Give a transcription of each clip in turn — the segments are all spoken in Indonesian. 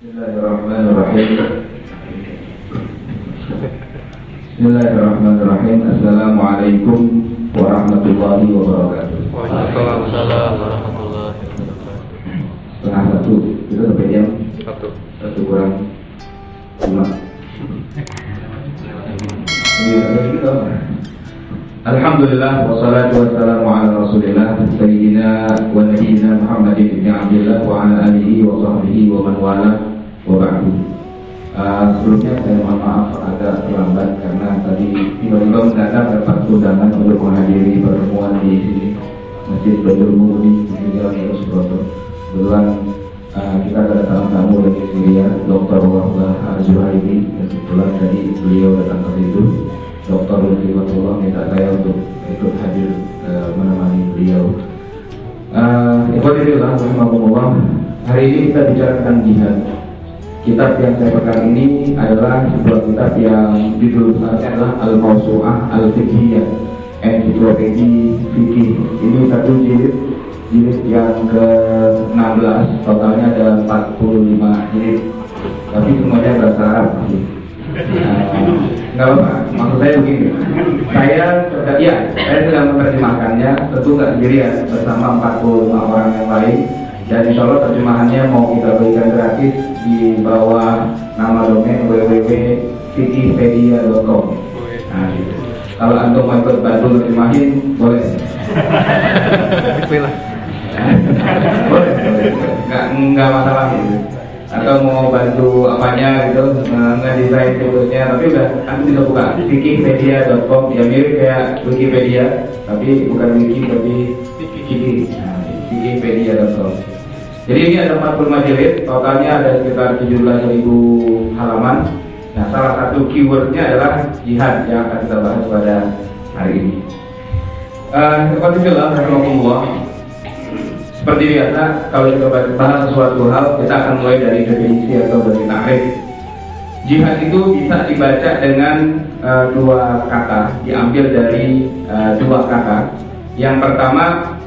Bismillahirrahmanirrahim. Bismillahirrahmanirrahim. Assalamualaikum warahmatullahi wabarakatuh. Waalaikumsalam warahmatullahi wabarakatuh. Setengah satu, kita sampai jam satu kurang 5. Alhamdulillah wassalatu wassalamu ala rasulillah sayyidina wa nabiyyina Muhammadin ibn Abdillah wa ala alihi wa sahbihi wa man wala wa ba'du. Sebelumnya saya mohon maaf agak terlambat karena tadi tiba-tiba mendadak dapat undangan untuk menghadiri pertemuan di sini Masjid Baitul Mu'min di Jalan Yusuf. Kebetulan kita kedatangan tamu dari Syria, Dr. Wahbah Al-Zuhairi, dan kebetulan tadi beliau datang ke situ. Dr. Lutfiullah minta saya untuk ikut hadir menemani beliau. Ikhwatillah rahimahumullah. Hari ini kita bicara tentang jihad. Kitab yang saya pegang ini adalah sebuah kitab yang judulnya adalah Al-Mawsu'ah Al-Fiqhiyah, Ensiklopedi Fikih. Ini satu jilid yang ke-16, totalnya ada 45 jilid, tapi semuanya bahasa Arab. Nggak apa-apa, maksud saya begini, saya sedang menerjemahkannya, tentu nggak sendirian, bersama 45 orang yang lain. Dan insya Allah terjemahannya mau kita berikan gratis di bawah nama domain www.fikihpedia.com. Nah, gitu. Kalau antum mau ikut bantu terjemahin, boleh. Boleh. Nggak masalah gitu. Atau mau bantu apanya gitu, ngedesain situsnya, tapi udah antum bisa buka fikihpedia.com. Ya mirip kayak Wikipedia, tapi bukan wiki tapi fikihpedia.com. Jadi ini ada 45 jilid, totalnya ada sekitar 17.000 halaman. Nah, salah satu keywordnya adalah jihad yang akan kita bahas pada hari ini. Seperti biasa, kalau kita bahas sesuatu hal, kita akan mulai dari definisi atau dari takrif. Jihad itu bisa dibaca dengan dua kata, diambil dari dua kata. Yang pertama,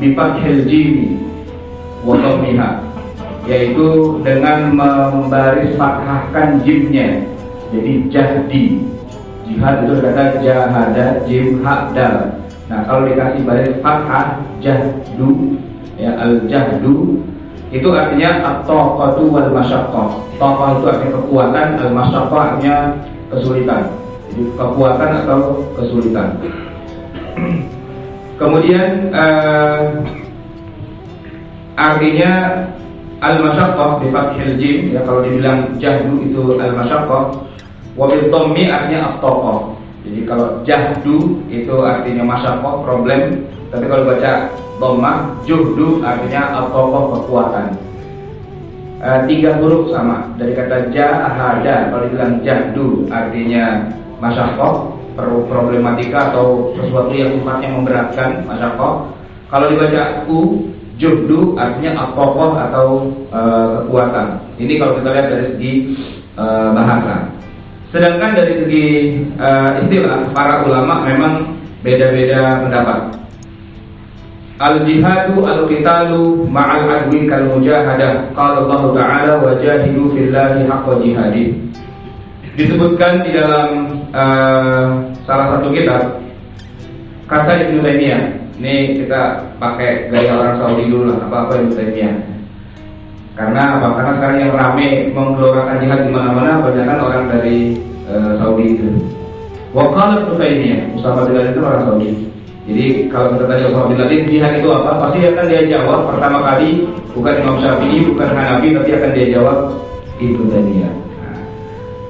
bifathil jim wa dhammiha, yaitu dengan membaris fathahkan jimnya, jadi jahdi. Jihad itu kata jahada, jim hak dal. Nah, kalau dikasih baris fathah jahdu, ya al-jahdu, itu artinya at-taqatu wal masyaqqah. Taqah itu artinya kekuatan, al-masyaqqah artinya kesulitan. Jadi kekuatan atau kesulitan. Kemudian artinya al-masyaqqah bi fathil jim, ya kalau dibilang jahdu itu al-masyaqqah, wa bil dhammi artinya at-taqah. Jadi kalau jahdu itu artinya masyaqqah, problem, tapi kalau baca dhammah juhdu artinya at-taqah, kekuatan. 3 huruf sama dari kata jahada. Kalau dibilang jahdu artinya masyaqqah, problematika atau sesuatu yang sifatnya memberatkan, masyaqqah. Kalau dibaca juhdu artinya at-taqah atau kekuatan. Ini kalau kita lihat dari segi bahasa. Sedangkan dari segi istilah, para ulama memang beda-beda pendapat. Al-jihadu al-qitalu ma'al adwi kal mujahadah. Qala Allah Ta'ala wajahidu fillahi haqqa jihadih. Disebutkan di dalam salah satu kitab, kata Ibnu Taimiyah. Ini kita pakai gaya orang Saudi dulu lah, apa-apa Ibnu Taimiyah. Karena apa? Karena sekarang yang rame menggelorakan jihad di mana-mana kebanyakan orang dari Saudi itu. Waqala Ibnu Taimiyah, Usama bin Laden itu orang Saudi. Jadi kalau kita tanya Usama bin Laden jihad itu apa? Pasti akan dia jawab pertama kali bukan Imam Syafi'i, bukan Hanafi, tapi akan dia jawab Ibnu Taimiyah.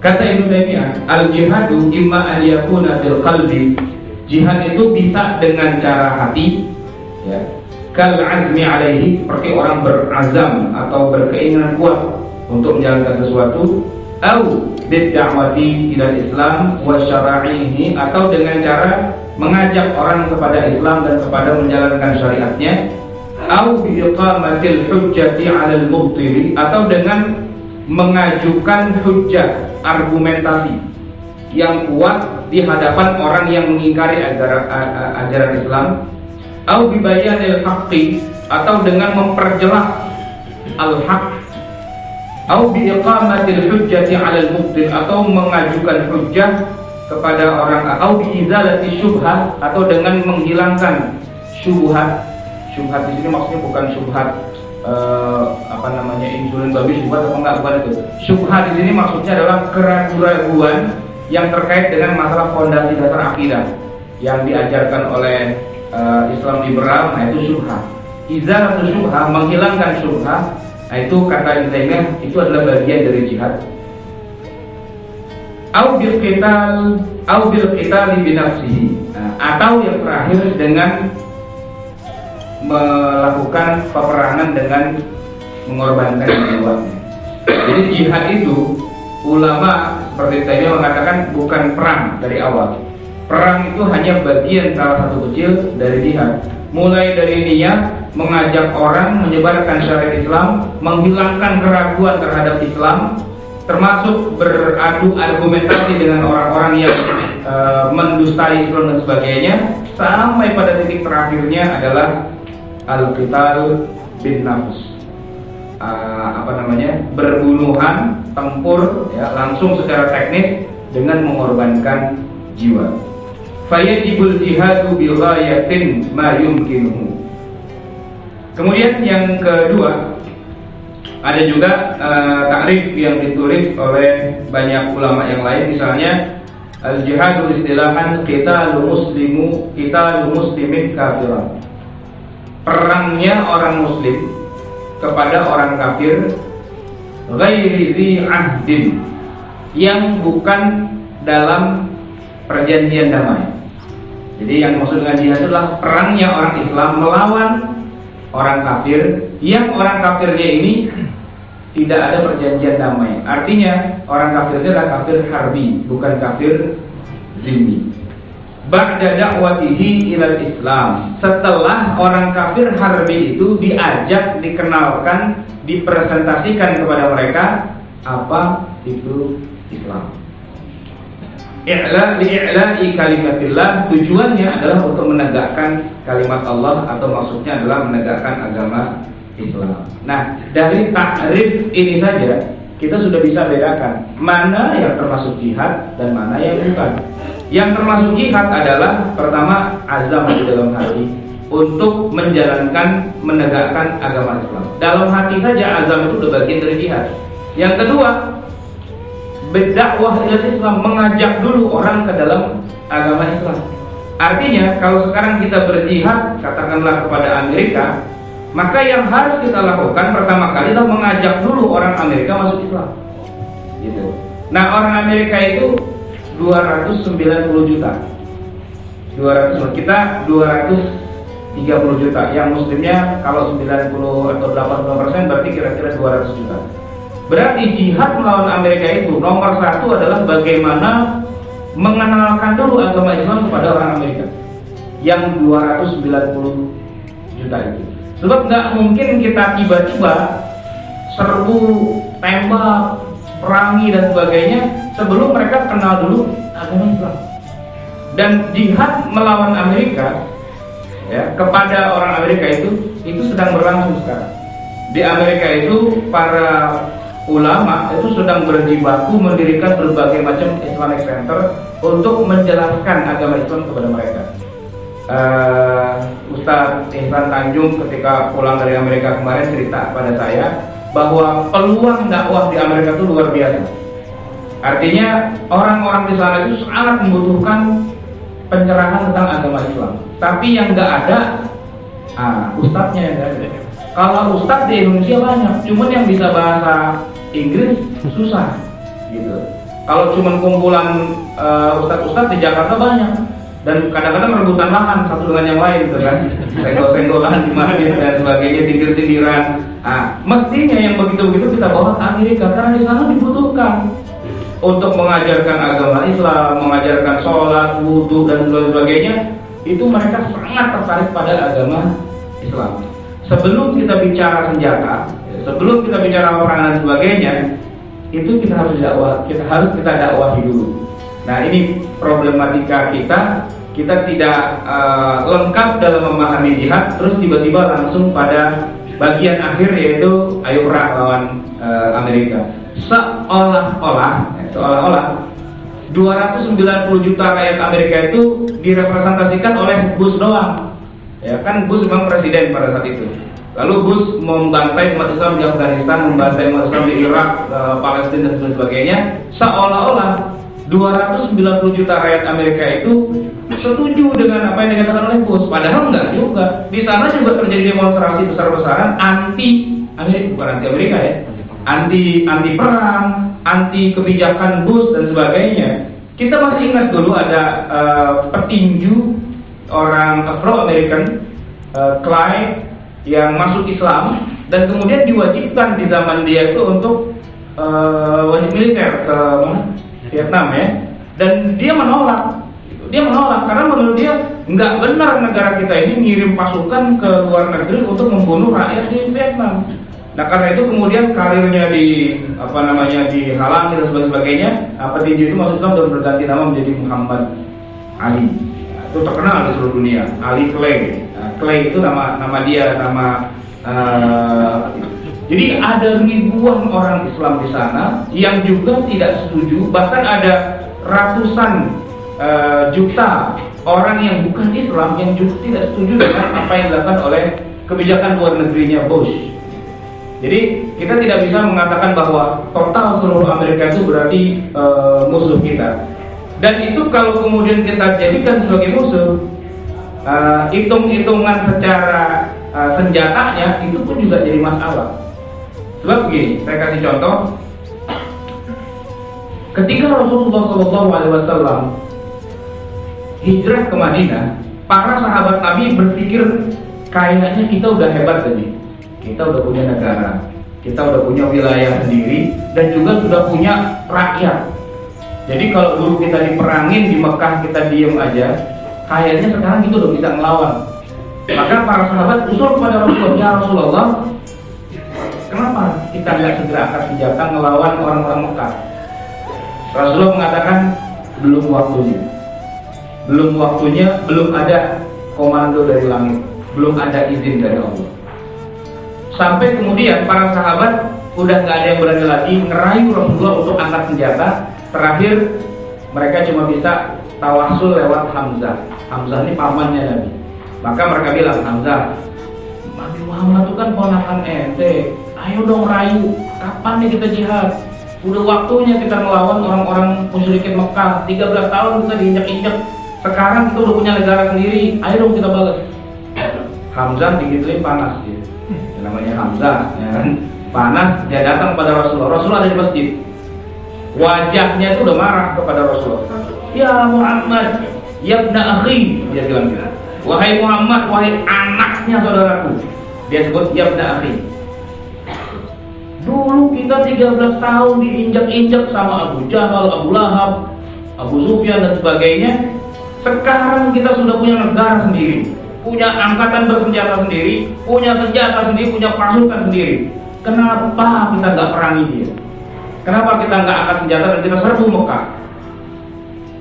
Kata Ibnu Taimiyah, al-jihadu imma an yakuna fil qalbi. Jihad itu bisa dengan cara hati, ya. Kal azmi alaihi, seperti orang berazam atau berkeinginan kuat untuk menjalankan sesuatu, au bid-da'wati ila Islam wa syara'ihi, atau dengan cara mengajak orang kepada Islam dan kepada menjalankan syariatnya, au bi iqamatil hujjati 'alal mubtili, atau dengan mengajukan hujjah, argumentasi yang kuat di hadapan orang yang mengingkari ajaran Islam, au bibayanil haqqi, atau dengan memperjelas al-haq, au biiqamatil hujjati 'alal mubtil, atau mengajukan hujjah kepada orang, au biizalati syubhat, atau dengan menghilangkan syubhat. Syubhat di sini maksudnya bukan syubhat insulin babi syubhat atau enggak, bukan itu. Syubhat di sini maksudnya adalah keraguan-keraguan yang terkait dengan masalah fondasi dasar akidah yang diajarkan oleh Islam liberal. Nah, itu syubhat. Izalatul syubhat, menghilangkan syubhat. Nah, itu kata Ibnu Taimiyah, itu adalah bagian dari jihad. Au bil qital bi nafsihi, atau yang terakhir dengan melakukan peperangan dengan mengorbankan jiwanya. Jadi jihad itu, ulama seperti Taimiyah mengatakan bukan perang dari awal. Perang itu hanya bagian salah satu kecil dari jihad. Mulai dari niat mengajak orang menyebarkan syariat Islam, menghilangkan keraguan terhadap Islam, termasuk beradu argumentasi dengan orang-orang yang mendustai Islam dan sebagainya, sampai pada titik terakhirnya adalah al-qital bin nafs, berbunuhan, tempur, ya, langsung secara teknis dengan mengorbankan jiwa. Fayajibul jihadu bi ghayatin ma yumkinuhu. Kemudian yang kedua, ada juga takrif yang ditulis oleh banyak ulama yang lain, misalnya al-jihadu istilahan qitalu muslimin kafiran. Perangnya orang muslim kepada orang kafir ghairi dzi ahdin, yang bukan dalam perjanjian damai. Jadi yang maksud dengan jihad adalah perangnya orang Islam melawan orang kafir, yang orang kafirnya ini tidak ada perjanjian damai. Artinya orang kafirnya adalah kafir harbi, bukan kafir zimmi. Ba'da da'watihi ilal Islam, setelah orang kafir harbi itu diajak, dikenalkan, dipresentasikan kepada mereka apa itu Islam. Li'i'la'i kalimatillah, tujuannya adalah untuk menegakkan kalimat Allah, atau maksudnya adalah menegakkan agama Islam. Nah, dari takrif ini saja kita sudah bisa bedakan mana yang termasuk jihad dan mana yang bukan. Yang termasuk jihad adalah pertama azam di dalam hati untuk menjalankan, menegakkan agama Islam. Dalam hati saja azam itu sudah bagian dari jihad. Yang kedua, berdakwah ila Islam, mengajak dulu orang ke dalam agama Islam. Artinya kalau sekarang kita berjihad katakanlah kepada Amerika, maka yang harus kita lakukan pertama kali adalah mengajak dulu orang Amerika masuk Islam. Gitu. Nah, orang Amerika itu 290 juta. 200, kita 230 juta. Yang muslimnya kalau 90 atau 80% berarti kira-kira 200 juta. Berarti jihad melawan Amerika itu nomor satu adalah bagaimana mengenalkan dulu agama Islam kepada orang Amerika yang 290 juta itu. Sebab nggak mungkin kita tiba-tiba serbu, tembak, perangi dan sebagainya sebelum mereka kenal dulu agama Islam. Dan jihad melawan Amerika, ya, kepada orang Amerika itu sedang berlangsung sekarang. Di Amerika itu para ulama itu sedang berjibaku mendirikan berbagai macam Islamic Center untuk menjelaskan agama Islam kepada mereka. Ustadz Ihsan Tanjung ketika pulang dari Amerika kemarin cerita pada saya bahwa peluang dakwah di Amerika itu luar biasa. Artinya orang-orang di sana itu sangat membutuhkan pencerahan tentang agama Islam. Tapi yang nggak ada, ustadznya yang nggak ada. Kalau ustadz di Indonesia banyak, cuman yang bisa bahasa Inggris susah, gitu. Kalau cuman kumpulan ustadz-ustadz di Jakarta banyak, dan kadang-kadang rebutan lahan satu dengan yang lain, gitu kan, senggol-senggolan di masjid dan sebagainya, tindir-tindiran. Mestinya yang begitu-begitu kita bawa ke Amerika, karena di sana dibutuhkan untuk mengajarkan agama Islam, mengajarkan sholat, wudhu dan sebagainya. Itu mereka sangat tertarik pada agama Islam. Sebelum kita bicara senjata, sebelum kita bicara perang dan sebagainya, itu kita harus kita dakwahi dulu. Nah, ini problematika kita tidak lengkap dalam memahami jihad, terus tiba-tiba langsung pada bagian akhir yaitu ayo perang lawan Amerika. Seolah-olah 290 juta rakyat Amerika itu direpresentasikan oleh Bush doang. Ya kan Bush memang presiden pada saat itu. Lalu Bush membantai umat Islam di Afghanistan, membantai umat Islam di Irak, Palestina dan sebagainya. Seolah-olah 290 juta rakyat Amerika itu setuju dengan apa yang dikatakan oleh Bush. Padahal enggak juga. Di sana juga terjadi demonstrasi besar-besaran anti Amerika, bukan anti Amerika ya, anti perang, anti kebijakan Bush dan sebagainya. Kita masih ingat dulu ada petinju orang Afro-American, Clyde, yang masuk Islam dan kemudian diwajibkan di zaman dia itu untuk wajib militer ke Vietnam ya, dan dia menolak karena menurut dia nggak benar negara kita ini ngirim pasukan ke luar negeri untuk membunuh rakyat di Vietnam. Nah karena itu kemudian karirnya dihalangi dan sebagainya. Petinju itu masuk Islam dan berganti nama menjadi Muhammad Ali. Itu terkenal di seluruh dunia. Ali Clay. Clay itu nama dia, jadi ada ribuan orang Islam di sana yang juga tidak setuju. Bahkan ada ratusan juta orang yang bukan Islam yang juga tidak setuju dengan apa yang dilakukan oleh kebijakan luar negerinya Bush. Jadi kita tidak bisa mengatakan bahwa total seluruh Amerika itu berarti musuh kita. Dan itu kalau kemudian kita jadikan sebagai musuh, hitung-hitungan secara senjatanya itu pun juga jadi masalah. Sebab begini, saya kasih contoh. Ketika Rasulullah SAW hijrah ke Madinah, para sahabat Nabi berpikir kayaknya kita udah hebat tadi. Kita udah punya negara, kita udah punya wilayah sendiri, dan juga sudah punya rakyat. Jadi kalau dulu kita diperangin di Mekah kita diem aja, kayaknya sekarang kita udah bisa ngelawan. Maka para sahabat usul kepada Rasulullah, ya Rasulullah, kenapa kita nggak segera angkat senjata ngelawan orang-orang Mekah? Rasulullah mengatakan belum waktunya, belum ada komando dari langit, belum ada izin dari Allah. Sampai kemudian para sahabat udah nggak ada yang berani lagi ngerayu Rasulullah untuk angkat senjata. Terakhir mereka cuma bisa tawasul lewat Hamzah. Hamzah ini pamannya Nabi. Maka mereka bilang, Hamzah, Nabi Muhammad itu kan ponakan ente, ayo dong rayu, kapan nih kita jihad? Udah waktunya kita melawan orang-orang musyrikin Mekah. 13 tahun kita diinjak-injak, sekarang kita udah punya negara sendiri, ayo dong kita balas. Hamzah digituin panas gitu. Namanya Hamzah, ya kan? Panas, dia datang pada Rasulullah. Rasulullah ada di masjid. Wajahnya itu udah marah kepada Rasulullah. Ya Muhammad, ya ibna akhi, dia bilang gitu. Wahai Muhammad, wahai anaknya saudaraku. Dia sebut ya ibna akhi. Dulu kita 13 tahun diinjak-injak sama Abu Jahal, Abu Lahab, Abu Sufyan dan sebagainya. Sekarang kita sudah punya negara sendiri, punya angkatan bersenjata sendiri, punya senjata sendiri, punya pasukan sendiri. Kenapa kita nggak perangi dia? Kenapa kita nggak angkat senjata dan kita serbu Mekah?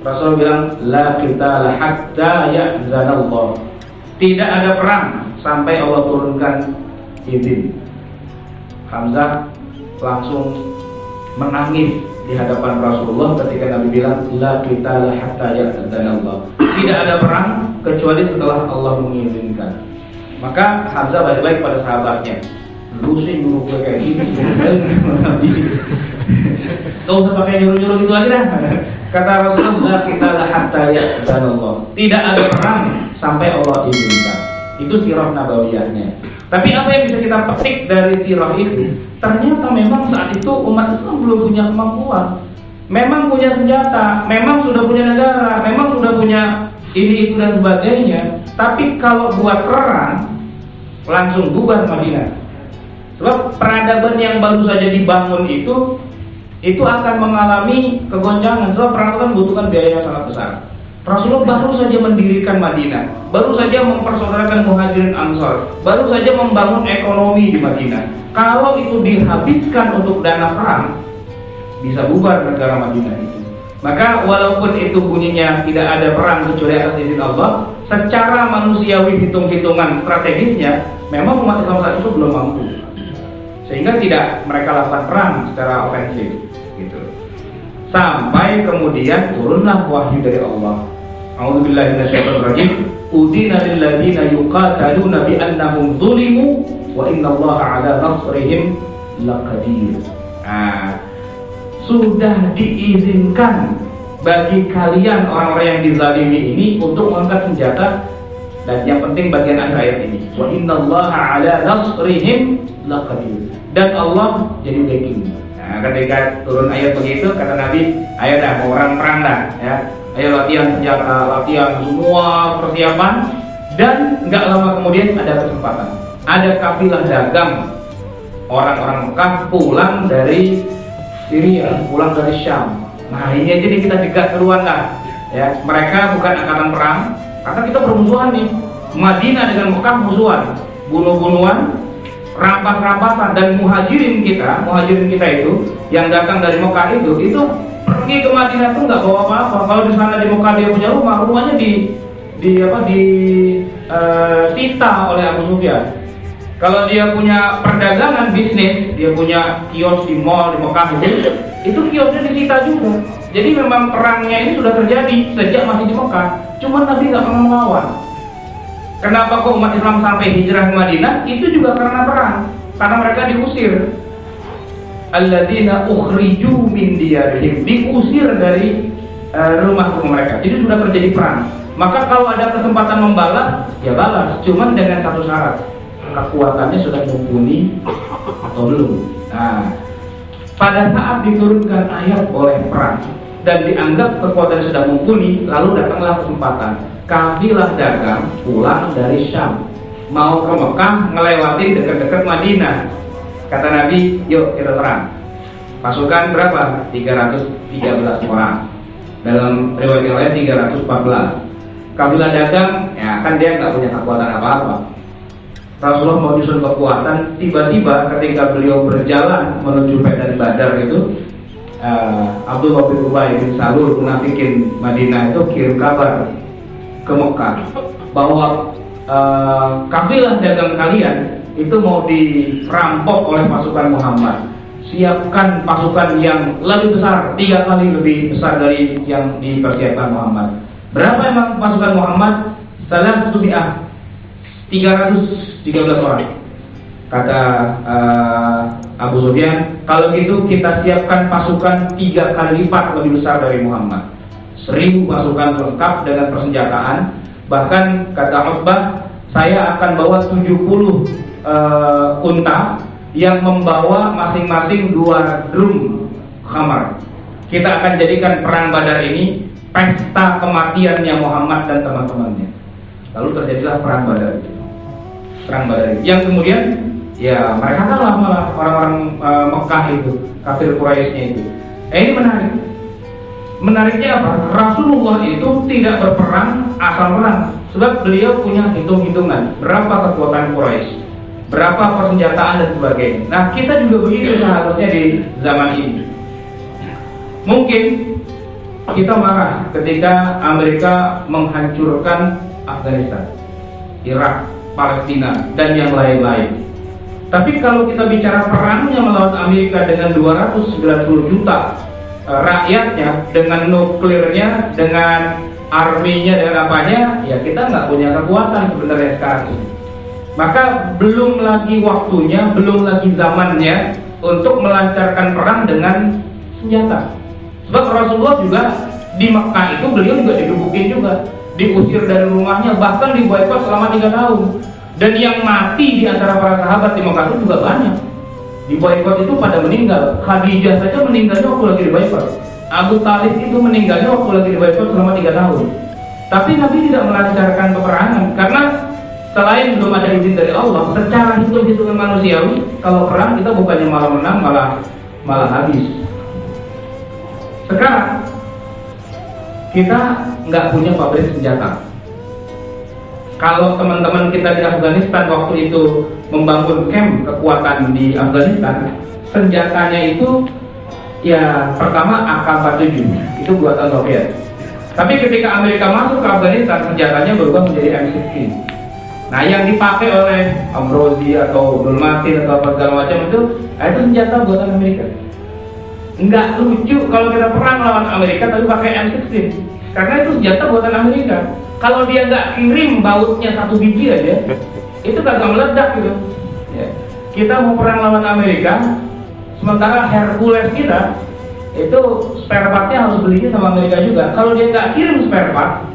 Rasulullah bilang, la kita la hatta ya'zanallah. Tidak ada perang sampai Allah turunkan izin. Hamzah langsung menangis di hadapan Rasulullah ketika Nabi bilang, la kita la hatta ya'zanallah. Tidak ada perang kecuali setelah Allah mengizinkan. Maka Hamzah balik-balik pada sahabatnya. Lu sih guru gue kayak gini, gak usah pakai nyuruh-nyuruh gitu aja dah. Kata Rasulullah, kita la hatta ya'zanallah. Tidak ada perang sampai Allah izinkan. Itu sirah nabawiyahnya. Tapi apa yang bisa kita petik dari sirah itu? Ternyata memang saat itu umat Islam belum punya kemampuan. Memang punya senjata, memang sudah punya negara, memang sudah punya ini itu dan sebagainya. Tapi kalau buat perang, langsung bubar Madinah. Sebab peradaban yang baru saja dibangun itu akan mengalami kegoncangan. Sebab perang itu kan membutuhkan biaya yang sangat besar. Rasulullah baru saja mendirikan Madinah, baru saja mempersaudarakan Muhajirin Ansor, baru saja membangun ekonomi di Madinah. Kalau itu dihabiskan untuk dana perang, bisa bubar negara Madinah itu. Maka walaupun itu bunyinya tidak ada perang kecuali atas izin Allah, secara manusiawi hitung-hitungan strategisnya Memang umat Islam saat itu belum mampu, sehingga tidak mereka lakukan perang secara ofensif, gitu. Sampai kemudian turunlah wahyu dari Allah. A'udzubillahi minasyaitonirrajim. Udina lil ladzina yuqataluna bi annahum zulimu wa innallaha 'ala nasrihim laqadir. Sudah diizinkan bagi kalian orang-orang yang dizalimi ini untuk mengangkat senjata. Dan yang penting bagian akhir ayat ini, wa innallaha 'ala nasrihim laqadir. Dan Allah jadi backing. Nah, ketika turun ayat begitu, kata Nabi, ayo dah mau orang perang dah, ya. Ayo latihan senjata, latihan semua persiapan. Dan nggak lama kemudian ada kesempatan. Ada kafilah dagang orang-orang Mekah pulang dari Syria, pulang dari Syam. Nah, ini aja nih kita cegat keluar lah, ya. Mereka bukan angkatan perang, karena kita bermusuhan nih. Madinah dengan Mekah musuhan, bunuh-bunuhan, rampas-rampasan. Dan muhajirin kita itu yang datang dari Mekah itu pergi ke Madinah itu nggak bawa apa-apa. Kalau di sana di Mekah dia punya rumahnya disita oleh Abu Sufyan. Kalau dia punya perdagangan bisnis, dia punya kios di mall di Mekah itu kiosnya disita juga. Jadi memang perangnya ini sudah terjadi sejak masih di Mekah. Cuma Nabi nggak pernah melawan. Kenapa kok umat Islam sampai hijrah ke Madinah? Itu juga karena perang. Karena mereka diusir. Alladzina ukhriju min diyarihim, diusir dari rumah-rumah mereka. Jadi sudah terjadi perang. Maka kalau ada kesempatan membalas, ya balas. Cuman dengan satu syarat, kekuatannya sudah mumpuni atau belum. Nah, pada saat diturunkan ayat boleh perang dan dianggap kekuatan sudah mumpuni, lalu datanglah kesempatan. Kafilah dagang pulang dari Syam, mau ke Mekah, ngelewatin dekat-dekat Madinah. Kata Nabi, yuk kita perang. Pasukan berapa? 313 orang. Dalam riwayat yang lain 314. Kafilah dagang, ya kan dia nggak punya kekuatan apa-apa. Rasulullah mau nyusun kekuatan, tiba-tiba ketika beliau berjalan menuju Medan Badar itu, Abdullah bin Ubay bin Salul munafikin Madinah itu kirim kabar ke Mekah bahwa kafilah dagang kalian itu mau dirampok oleh pasukan Muhammad. Siapkan pasukan yang lebih besar, 3 kali lebih besar dari yang dipersiapkan Muhammad. Berapa emang pasukan Muhammad? 313 orang. Kata Abu Sufyan, kalau gitu kita siapkan pasukan 3 kali lipat lebih besar dari Muhammad. 1000 pasukan lengkap dengan persenjataan. Bahkan kata Utbah, saya akan bawa 70 unta yang membawa masing-masing 2 drum khamar. Kita akan jadikan perang Badar ini pesta kematiannya Muhammad dan teman-temannya. Lalu terjadilah perang Badar itu. Perang Badar yang kemudian ya mereka kalah malah orang-orang Mekah itu, kafir Quraisynya itu. Ini menarik. Menariknya apa? Rasulullah itu tidak berperang asal menang, sebab beliau punya hitung-hitungan berapa kekuatan Quraisy, berapa persenjataan dan sebagainya. Nah, kita juga begitu seharusnya di zaman ini. Mungkin kita marah ketika Amerika menghancurkan Afghanistan, Irak, Palestina, dan yang lain-lain. Tapi kalau kita bicara perangnya melawan Amerika dengan 290 juta rakyatnya, dengan nuklirnya, dengan arminya, dengan apanya, ya kita nggak punya kekuatan sebenarnya sekarang ini. Maka belum lagi waktunya, belum lagi zamannya untuk melancarkan perang dengan senjata. Sebab Rasulullah juga di Mekah itu beliau juga digebukin juga, diusir dari rumahnya, bahkan diboikot selama 3 tahun. Dan yang mati di antara para sahabat di Mekah itu juga banyak. Di boikot itu pada meninggal. Khadijah saja meninggalnya waktu lagi di boikot. Abu Talib itu meninggalnya waktu lagi di boikot selama 3 tahun. Tapi Nabi tidak melancarkan peperangan karena selain belum ada izin dari Allah, secara hitung-hitungan manusiawi, kalau perang kita bukannya malah menang, malah habis. Sekarang kita nggak punya pabrik senjata. Kalau teman-teman kita di Afghanistan waktu itu membangun camp kekuatan di Afghanistan, senjatanya itu ya pertama AK-47, itu buatan Soviet. Tapi ketika Amerika masuk ke Afghanistan, senjatanya berubah menjadi M16. Nah, yang dipakai oleh Ambrosi atau Abdul Matin atau apa segala macam itu senjata buatan Amerika. Enggak lucu kalau kita perang lawan Amerika tapi pakai M16, karena itu senjata buatan Amerika. Kalau dia nggak kirim bautnya 1 biji aja, itu kagak meledak gitu. Ya. Kita mau perang lawan Amerika, sementara Hercules kita itu spare partnya harus belinya sama Amerika juga. Kalau dia nggak kirim spare part,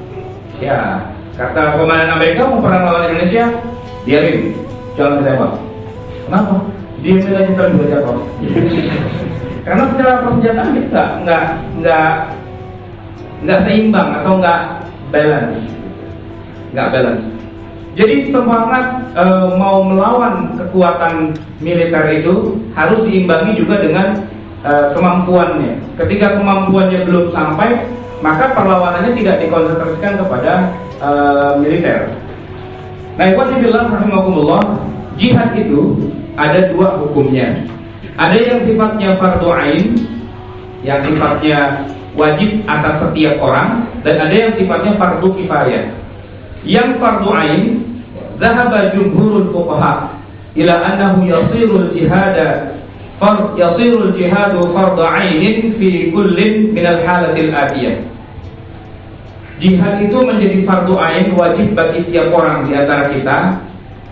ya kata komandan Amerika mau perang lawan Indonesia, diamin, jangan ditembak. Kenapa? Dia aja kita juga jatuh. Karena secara persenjataan kita nggak seimbang atau nggak balance. Jadi semangat mau melawan kekuatan militer itu harus diimbangi juga dengan kemampuannya. Ketika kemampuannya belum sampai, maka perlawanannya tidak dikonsentrasikan kepada militer. Nah, ikhwatibillah rahimakumullah, jihad itu ada 2 hukumnya. Ada yang sifatnya fardu ain, yang sifatnya wajib atas setiap orang, dan ada yang sifatnya fardu kifayah. Yang fardu ain, zahaba jumhurul fuqaha ila annahu yasirul jihadu fardu ainin fi kullin minal halatil atiyah. Jihad itu menjadi fardu ain, wajib bagi setiap orang di antara kita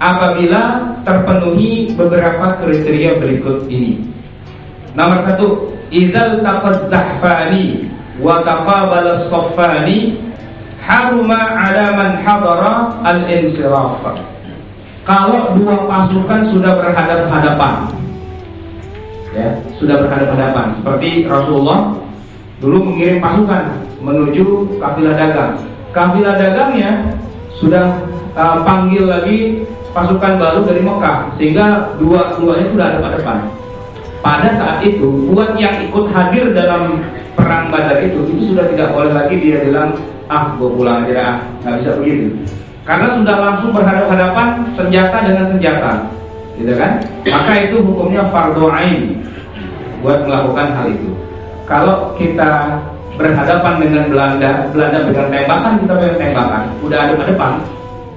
apabila terpenuhi beberapa kriteria berikut ini. Nomor 1, idzal taqaz zahfani wa taqabala saffani haruma 'ala man hadara al-insiraf. Kalau 2 pasukan sudah berhadapan-hadapan, ya, sudah berhadapan-hadapan, seperti Rasulullah dulu mengirim pasukan menuju kafilah dagang. Kafilah dagangnya sudah panggil lagi pasukan baru dari Mekah, sehingga dua-duanya sudah ada pada depan. Pada saat itu, buat yang ikut hadir dalam perang Badar itu sudah tidak boleh lagi dia bilang, gue pulang aja, nggak bisa begitu. Karena sudah langsung berhadapan senjata dengan senjata, gitu kan? Maka itu hukumnya fardu ain buat melakukan hal itu. Kalau kita berhadapan dengan Belanda dengan tembakan, kita dengan tembakan, udah ada pada depan.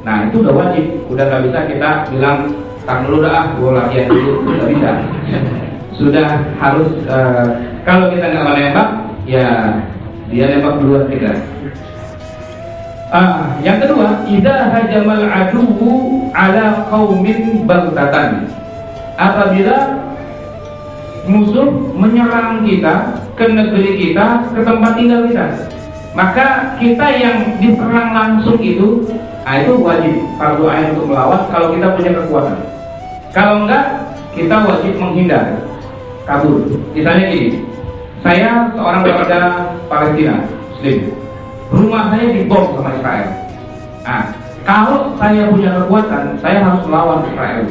Nah, itu udah wajib, udah nggak bisa kita bilang tar dulu dah, gue latihan dulu, nggak bisa. Sudah harus kalau kita nggak mau nembak, ya dia nembak duluan kita. Yang kedua, idza hajamal aduwwu ala qaumin baghtatan. Apabila musuh menyerang kita ke negeri kita, ke tempat tinggal kita, maka kita yang diserang langsung itu wajib fardu ain untuk melawan kalau kita punya kekuatan. Kalau enggak, kita wajib menghindar, kabur. Misalnya gini, saya seorang warga Palestina Muslim, rumah saya dibom sama Israel. Kalau saya punya kekuatan, saya harus melawan Israel.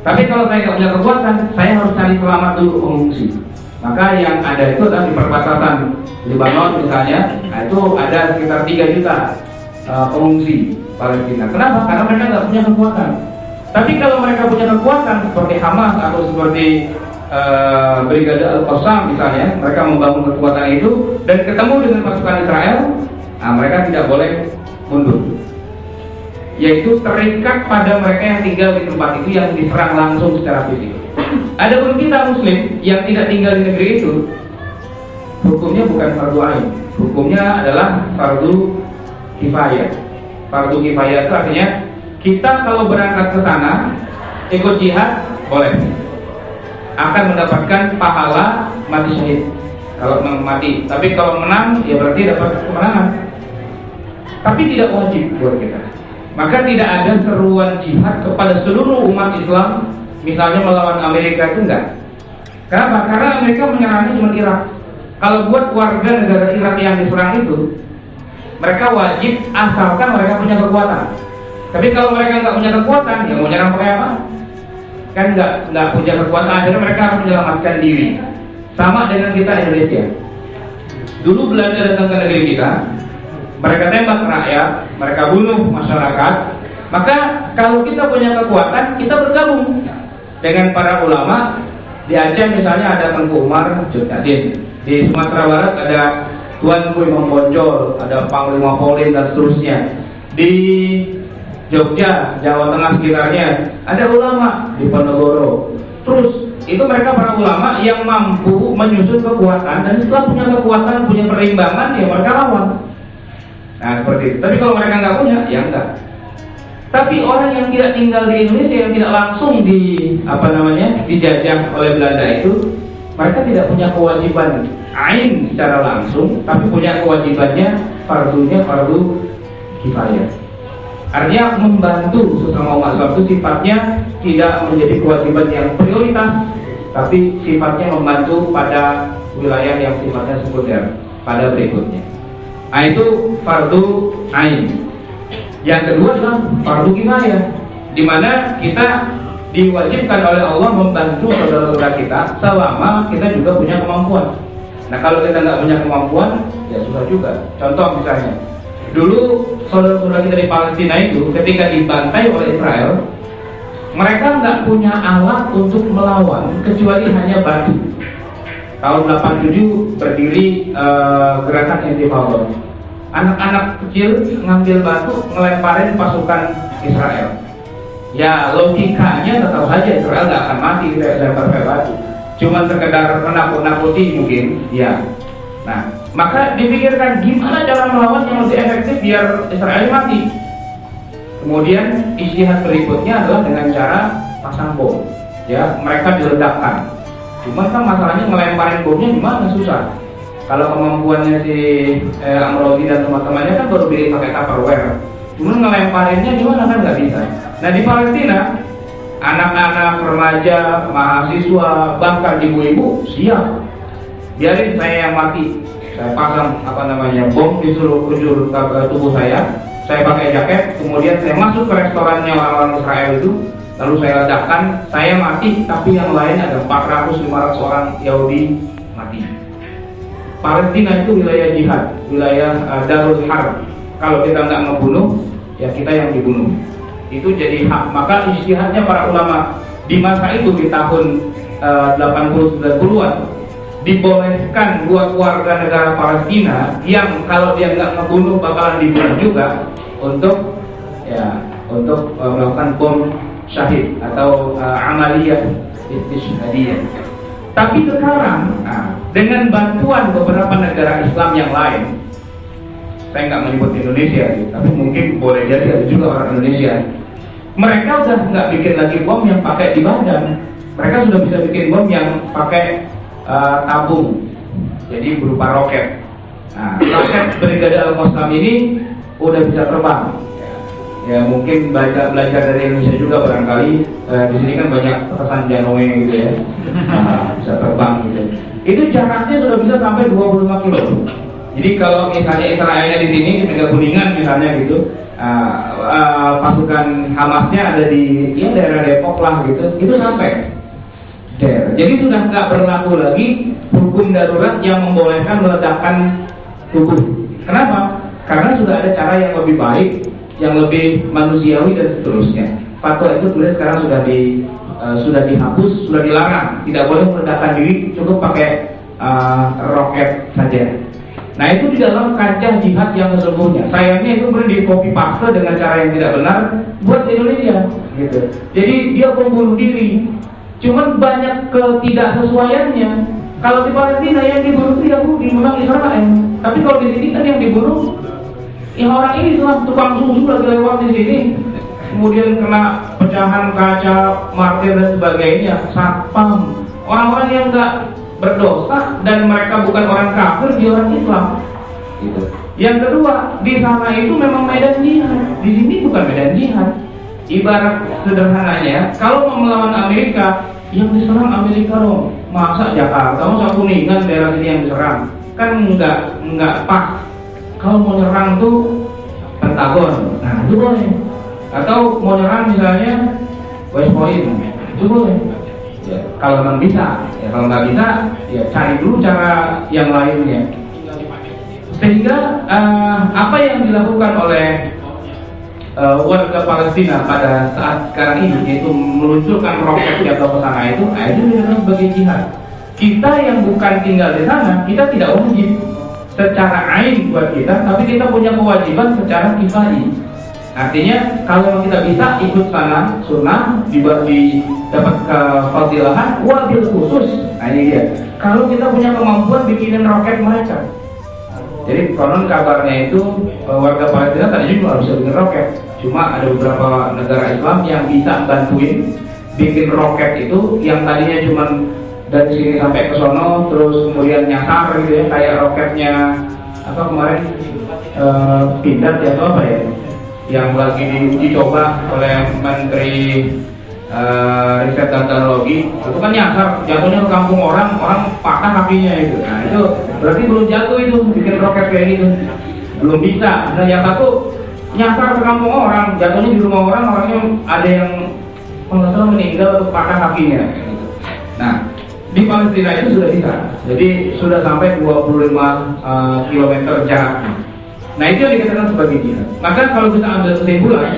Tapi kalau saya tidak punya kekuatan, saya harus cari selamat dulu, mengungsi. Maka yang ada itu adalah di perbatasan Lebanon misalnya, itu ada sekitar 3 juta pengungsi Palestina. Kenapa? Karena mereka tidak punya kekuatan. Tapi kalau mereka punya kekuatan seperti Hamas atau seperti Brigade Al-Qassam misalnya, mereka membangun kekuatan itu dan ketemu dengan pasukan Israel, mereka tidak boleh mundur, yaitu terikat pada mereka yang tinggal di tempat itu yang diserang langsung secara fisik. Adapun kita Muslim yang tidak tinggal di negeri itu, hukumnya bukan fardu ain, hukumnya adalah fardu kifayah. Fardu kifayah itu artinya kita kalau berangkat ke sana ikut jihad boleh, akan mendapatkan pahala mati syahid kalau mati. Tapi kalau menang, ya berarti dapat kemenangan. Tapi tidak wajib buat kita. Maka tidak ada seruan jihad kepada seluruh umat Islam, misalnya melawan Amerika itu enggak. Kenapa? Karena Amerika menyerangnya cuma Irak. Kalau buat warga negara Irak yang diserang itu, mereka wajib asalkan mereka punya kekuatan. Tapi kalau mereka nggak punya kekuatan, ya mau nyerang pakai apa? Kan nggak punya kekuatan, akhirnya mereka harus menyelamatkan diri. Sama dengan kita Indonesia. Dulu Belanda datang ke negeri kita, mereka tembak rakyat, mereka bunuh masyarakat. Maka kalau kita punya kekuatan, kita bergabung dengan para ulama. Di Aceh misalnya ada Tengku Umar Jodadin, di Sumatera Barat ada Tuan Imam Bonjol, ada Panglima Polin dan seterusnya. Di Jogja, Jawa Tengah sekitarnya, ada ulama di Ponorogo. Terus itu mereka para ulama yang mampu menyusun kekuatan, dan setelah punya kekuatan, punya perimbangan, ya mereka lawan. Nah seperti itu. Tapi kalau mereka nggak punya, ya enggak. Tapi orang yang tidak tinggal di Indonesia, yang tidak langsung dijajah oleh Belanda itu, mereka tidak punya kewajiban ain secara langsung, tapi punya kewajibannya fardu kifayah. Artinya membantu sesama umat Islam itu sifatnya tidak menjadi kewajiban yang prioritas, tapi sifatnya membantu pada wilayah yang sifatnya sekunder pada berikutnya. Nah itu fardu ain. Yang kedua adalah fardu kifayah, di mana kita diwajibkan oleh Allah membantu saudara-saudara kita selama kita juga punya kemampuan. Nah kalau kita nggak punya kemampuan, ya susah juga. Contoh misalnya, dulu saudara-saudara kita di Palestina itu ketika dibantai oleh Israel, mereka nggak punya alat untuk melawan kecuali hanya batu. Tahun 87 berdiri gerakan Intifada. Anak-anak kecil ngambil batu ngelemparin pasukan Israel. Ya logikanya tetap saja Israel nggak akan mati lempar batu. Cuma sekedar menakut-nakuti mungkin, ya. Nah, maka dipikirkan gimana cara melawan yang lebih efektif biar Israel mati. Kemudian ijtihad berikutnya adalah dengan cara pasang bom. Ya, mereka diledakkan. Cuma kan masalahnya ngelemparin bomnya gimana, susah. Kalau kemampuannya si Amrodi dan teman-temannya kan baru bisa pakai Tupperware. Cuma ngelemparinnya gimana kan nggak bisa. Nah di Palestina, anak-anak, remaja, mahasiswa, bahkan ibu-ibu siap. Biarin saya yang mati. Saya pasang bom di seluruh penjuru tubuh saya pakai jaket, kemudian saya masuk ke restorannya orang-orang Israel itu, lalu saya ledakan, saya mati, tapi yang lain ada 400-500 orang Yahudi mati. Palestina itu wilayah jihad, wilayah darul harb. Kalau kita nggak ngebunuh, ya kita yang dibunuh. Itu jadi hak. Maka ijtihadnya para ulama di masa itu di tahun 80-90-an dibolehkan buat warga negara Palestina yang kalau dia nggak ngebunuh bakalan dibunuh juga untuk melakukan bom syahid atau amaliyah istishhadiyah. Tapi sekarang dengan bantuan beberapa negara Islam yang lain, saya nggak menyebut Indonesia, tapi mungkin boleh jadi ada juga orang Indonesia. Mereka udah nggak bikin lagi bom yang pakai di badan, mereka sudah bisa bikin bom yang pakai tabung, jadi berupa roket. Nah, roket Brigade Al-Qassam ini udah bisa terbang. Ya mungkin belajar dari Indonesia juga barangkali. Di sini kan banyak pesan Janowe gitu ya, bisa terbang gitu. Itu jaraknya sudah bisa sampai 25 kilo. Jadi kalau misalnya Israelnya di sini di Medan Kuningan misalnya gitu, pasukan Hamasnya ada di daerah Depok lah gitu, itu sampai. Jadi sudah nggak berlaku lagi hukum darurat yang membolehkan meledakkan tubuh. Kenapa? Karena sudah ada cara yang lebih baik, yang lebih manusiawi dan seterusnya. Fatwa itu kemudian sekarang sudah dihapus, sudah dilarang, tidak boleh meledakkan diri, cukup pakai roket saja. Nah itu di dalam kancah jihad yang sesungguhnya. Sayangnya itu kemudian di copy paste dengan cara yang tidak benar buat Indonesia, gitu. Jadi dia membunuh diri. Cuman banyak ketidaksesuaiannya. Kalau di Palestina yang dibunuh itu Yahudi, memang Israel. Tapi kalau di sini kan yang dibunuh orang ini cuma tukang susu lagi lewat di sini, kemudian kena pecahan kaca, martir dan sebagainya, satpam. Orang-orang yang nggak berdosa dan mereka bukan orang kafir, dia orang Islam. Gitu. Yang kedua, di sana itu memang medan jihad, di sini bukan medan jihad. Ibarat sederhananya, kalau mau melawan Amerika, yang diserang Amerika loh. Masa Jakarta, masa Kuningan daerah sini yang diserang? Kan nggak pas. Kalau mau nyerang tuh Pentagon, nah itu boleh. Atau mau nyerang misalnya West Point, itu boleh. Ya, kalau memang bisa, ya kalau nggak bisa, ya cari dulu cara yang lainnya. Sehingga apa yang dilakukan oleh warga Palestina pada saat sekarang ini, yaitu meluncurkan roket atau ke sana itu dikatakan sebagai jihad. Kita yang bukan tinggal di sana, kita tidak wajib secara ain buat kita, tapi kita punya kewajiban secara kifai. Artinya kalau kita bisa ikut sana sunnah dapat kefadilahan wabil khusus. Nah ini dia. Kalau kita punya kemampuan bikinin roket mereka. Jadi konon kabarnya itu warga Palestina tadi juga harus bikin roket. Cuma ada beberapa negara Islam yang bisa bantuin bikin roket itu yang tadinya cuma dari sini sampai ke sono, terus kemudian nyasar gitu ya, kayak roketnya apa kemarin Pindad ya atau apa ya, yang lagi diuji coba oleh Menteri Riset dan Teknologi. Itu kan nyasar, jatuhnya ke kampung orang patah kakinya itu. Nah itu berarti belum jatuh itu bikin roket kayak gitu, belum bisa. Nah yang satu nyasar ke kampung orang, jatuhnya di rumah orang, orangnya ada yang nggak salah meninggal patah kakinya. Nah di Palestina itu sudah bisa, jadi sudah sampai 25 km jaraknya. Nah itu yang dikatakan sebagai jihad. Maka kalau kita ambil kesimpulan,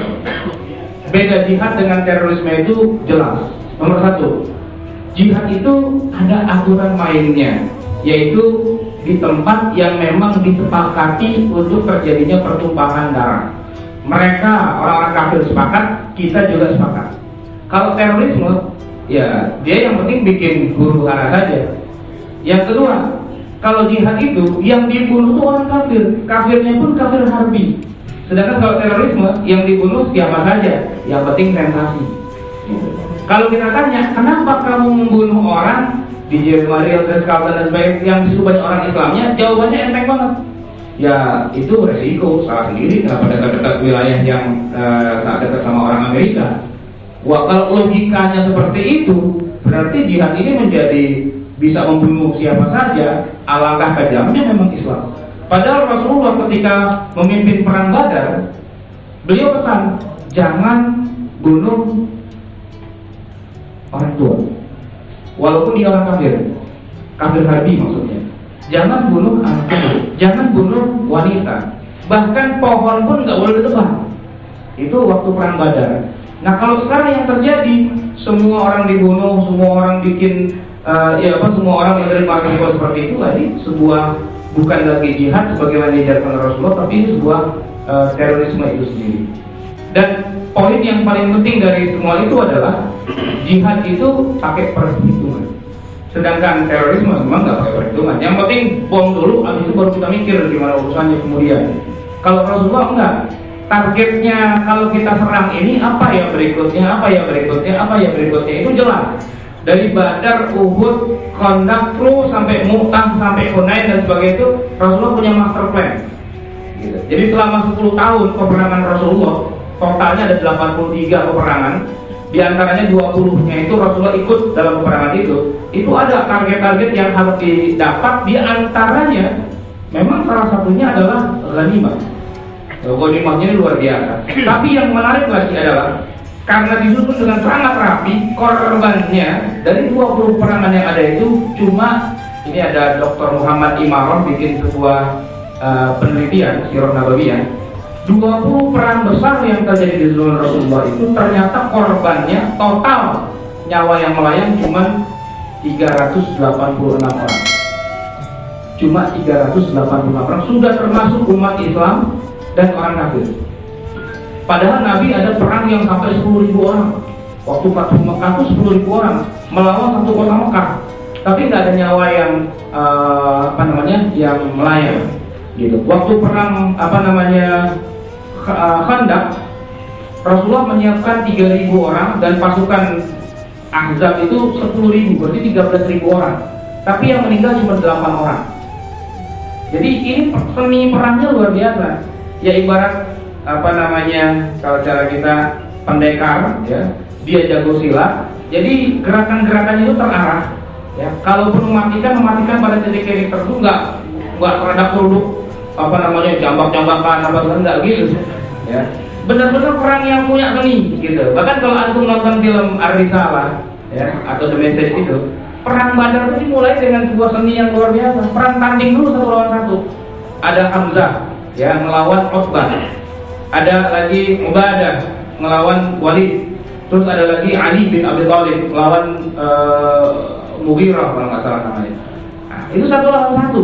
beda jihad dengan terorisme itu jelas. Nomor satu, jihad itu ada aturan mainnya, yaitu di tempat yang memang disepakati untuk terjadinya pertumpahan darah. Mereka orang-orang kafir sepakat, kita juga sepakat. Kalau terorisme, ya dia yang penting bikin huru hara saja. Yang kedua, kalau jihad itu yang dibunuh itu orang kafir, kafirnya pun kafir harbi. Sedangkan kalau terorisme yang dibunuh siapa saja, yang penting sensasi. Kalau kita tanya, kenapa kamu membunuh orang di Jerman, Ritz-Carlton dan sebagainya yang disuruh banyak orang Islamnya? Jawabannya enteng banget. Ya itu resiko, salah sendiri kenapa dekat-dekat wilayah yang tak dekat sama orang Amerika. Wah, kalau logikanya seperti itu, berarti jihad ini menjadi bisa membunuh siapa saja. Alangkah kejamnya memang Islam. Padahal Rasulullah ketika memimpin perang Badar, beliau pesan, jangan bunuh orang tua, walaupun dia orang kafir, kafir harbi maksudnya. Jangan bunuh anak, jangan bunuh wanita, bahkan pohon pun nggak boleh ditebang. Itu waktu perang Badar. Nah kalau sekarang yang terjadi, semua orang dibunuh, semua orang bikin semua orang menerima risiko seperti itu, tadi sebuah bukan lagi jihad sebagaimana diajarkan Rasulullah, tapi sebuah terorisme itu sendiri. Dan poin yang paling penting dari semua itu adalah jihad itu pakai perhitungan, sedangkan terorisme memang nggak pakai perhitungan. Yang penting bom dulu, habis itu baru kita mikir gimana urusannya kemudian. Kalau Rasulullah enggak. Targetnya kalau kita serang ini apa ya berikutnya, apa ya berikutnya, apa ya berikutnya, itu jelas. Dari Badar, Uhud, Khandaq, terus sampai Mu'tah, sampai Hunain dan sebagainya itu Rasulullah punya master plan. Gitu. Jadi selama 10 tahun peperangan Rasulullah, totalnya ada 83 peperangan. Di antaranya 20-nya itu Rasulullah ikut dalam peperangan itu. Itu ada target-target yang harus didapat. Di antaranya memang salah satunya adalah ghanimah. Ghanimahnya ini luar biasa. Tapi yang menarik lagi adalah karena disusun dengan sangat rapi, korbannya dari 20 peperangan yang ada itu cuma, ini ada Dr. Muhammad Imaron bikin sebuah penelitian Sirah Nabawiyah, 20 perang besar yang terjadi di zaman Rasulullah itu ternyata korbannya total nyawa yang melayang cuma 386 orang. Cuma 386 orang, sudah termasuk umat Islam dan orang kafir. Padahal Nabi ada perang yang sampai 10.000 orang. Waktu Fathu Mekah itu 10.000 orang melawan satu kota Mekah. Tapi nggak ada nyawa yang yang melayang. Gitu. Waktu perang Khandaq, Rasulullah menyiapkan 3.000 orang dan pasukan Ahzab itu 10.000, berarti 13.000 orang. Tapi yang meninggal cuma 8 orang. Jadi ini seni perangnya luar biasa. Ya ibarat kalau cara kita pendekar, ya, dia jago silat. Jadi gerakan-gerakannya itu terarah. Ya, kalaupun mematikan pada titik-titik tertentu, nggak terhadap produk jambak-jambakan enggak gitu. Ya, benar-benar perang yang punya seni gitu. Bahkan kalau antum nonton film Ar-Risalah, ya, atau The Message itu, perang Badar itu dimulai dengan sebuah seni yang luar biasa. Perang tanding dulu satu lawan satu. Ada Hamzah yang melawan Utsbah. Ada lagi Ubadah melawan Walid. Terus ada lagi Ali bin Abi Thalib melawan Mughirah kalau nggak salah namanya. Nah, itu satu lawan satu.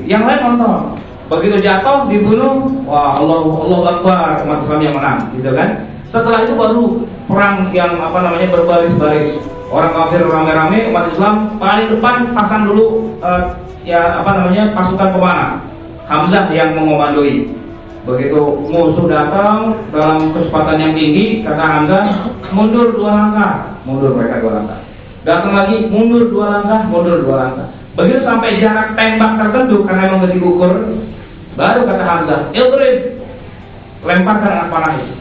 Yang lain nonton. Begitu jatuh dibunuh, wah Allah Akbar, umat Islam yang menang, gitu kan? Setelah itu baru perang yang berbaris-baris. Orang kafir rame-rame, umat Islam paling depan pasang dulu pasukan pemanah. Hamzah yang mengomandoi. Begitu musuh datang dalam kecepatan yang tinggi, kata Hamzah, mundur 2 langkah, mundur mereka 2 langkah. Datang lagi, mundur 2 langkah, mundur 2 langkah. Begitu sampai jarak tembak tertentu karena memang diukur, baru kata Hamzah, ilrib, lemparkan anak panah itu.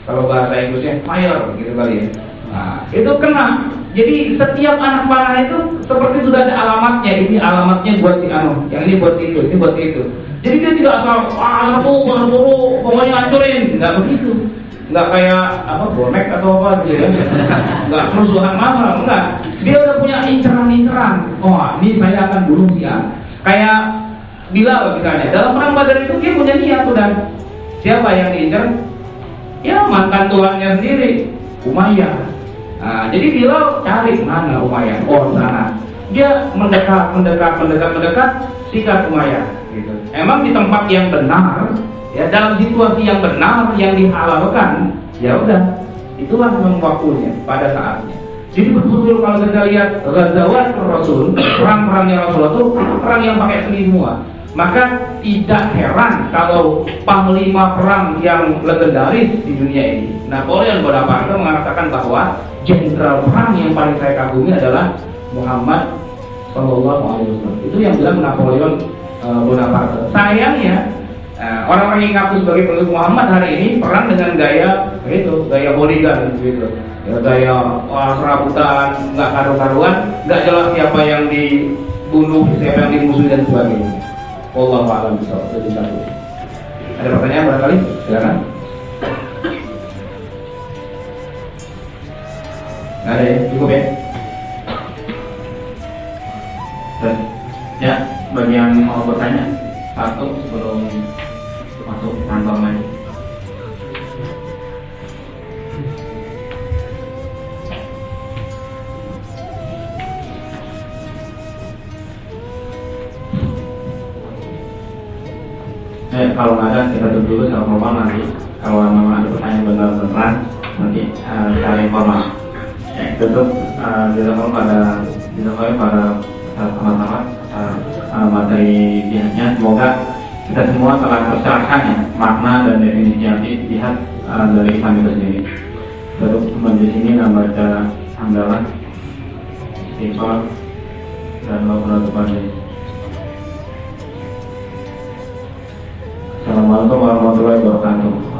Kalau bahasa Inggrisnya fire, gitu kali ya. Nah, itu kena. Jadi setiap anak panah itu seperti sudah ada alamatnya. Ini alamatnya buat si anu, yang ini buat itu, ini buat itu. Jadi dia tidak asal pokoknya hancurin, nggak begitu. Nggak kayak bonek atau apa gitu ya. Nggak kerusuhan massa, enggak. Dia udah punya inceran. Oh, ini saya akan bunuh dia. Kayak Bilal misalnya. Dalam perang Badar itu dia punya niat sudah. Siapa yang diincar? Ya mantan tuannya sendiri, Umayyah. Nah, jadi Bilal cari mana Umayyah. Oh, sana. Dia mendekat, sikat Umayyah. Gitu. Emang di tempat yang benar, ya dalam situasi yang benar yang dihalalkan, ya udah, itulah memang waktunya pada saatnya. Jadi betul kalau kita lihat Ghazawat Rasul, perang-perangnya Rasulullah itu perang yang pakai seni semua. Maka tidak heran kalau panglima perang yang legendaris di dunia ini, Napoleon Bonaparte, mengatakan bahwa jenderal perang yang paling saya kagumi adalah Muhammad Sallallahu Alaihi Wasallam. Itu yang bilang Napoleon Bonaparte. Sayangnya orang-orang yang ngaku sebagai pengikut Muhammad hari ini perang dengan gaya bodyguard gitu. Ya, gaya serabutan, nggak karu-karuan, nggak jelas siapa yang dibunuh, siapa yang dimusuhi dan sebagainya. Wallahu a'lam bishawab. Ada pertanyaan barangkali? Silakan. Nggak ada ya? Cukup ya? Ya, bagi yang mau bertanya, satu sebelum masuk kantor lagi. Kalau nggak ada kita tutup dulu secara formal nanti. Kalau memang ada pertanyaan benar-benar nanti secara informal. Tutup pada sama-sama materi pihaknya. Semoga kita semua telah tercerahkan ya makna dan definisi yang dilihat dari Islam itu sendiri. Tutup majlis ini dengan baca hamdalah, istighfar dan doa. Assalamualaikum warahmatullahi wabarakatuh.